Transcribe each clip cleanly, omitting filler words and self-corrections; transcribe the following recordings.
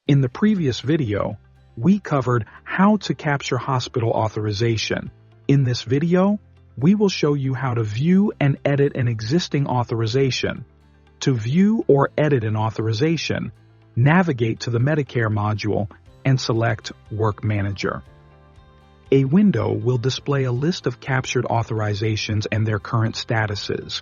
In the previous video, we covered how to capture hospital authorization. In this video, we will show you how to view and edit an existing authorization. To view or edit an authorization, navigate to the Medicare module and select Work Manager. A window will display a list of captured authorizations and their current statuses.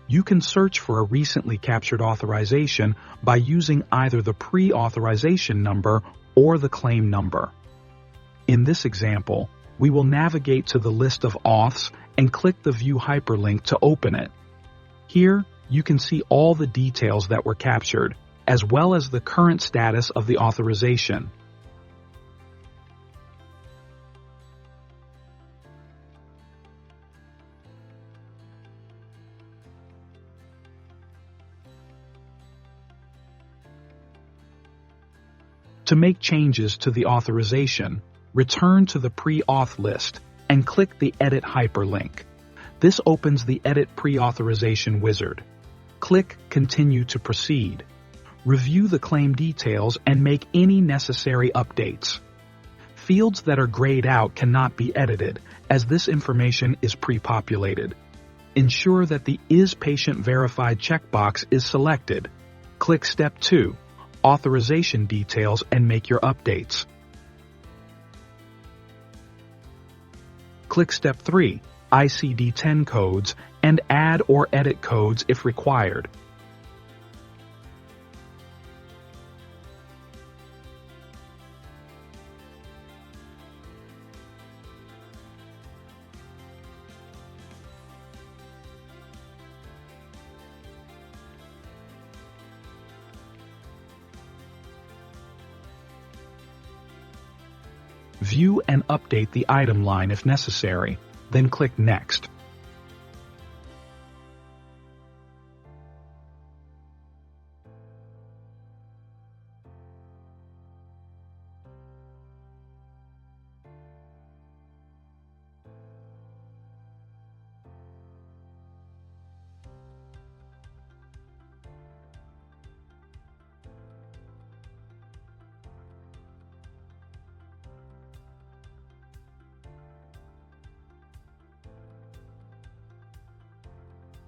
You can search for a recently captured authorization by using either the pre-authorization number or the claim number. In this example, we will navigate to the list of auths and click the View hyperlink to open it. Here, you can see all the details that were captured, as well as the current status of the authorization. To make changes to the authorization, return to the pre-auth list and click the Edit hyperlink. This opens the Edit Pre-Authorization wizard. Click Continue to proceed. Review the claim details and make any necessary updates. Fields that are grayed out cannot be edited, as this information is pre-populated. Ensure that the Is Patient Verified checkbox is selected. Click Step 2. Authorization details and make your updates. Click Step 3, ICD-10 codes, and add or edit codes if required. View and update the item line if necessary, then click Next.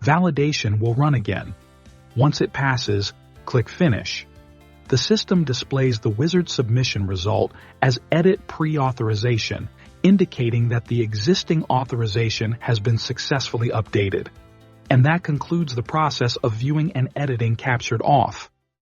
Validation will run again. Once it passes, click Finish. The system displays the wizard submission result as Edit Pre-Authorization, indicating that the existing authorization has been successfully updated. And that concludes the process of viewing and editing captured auth.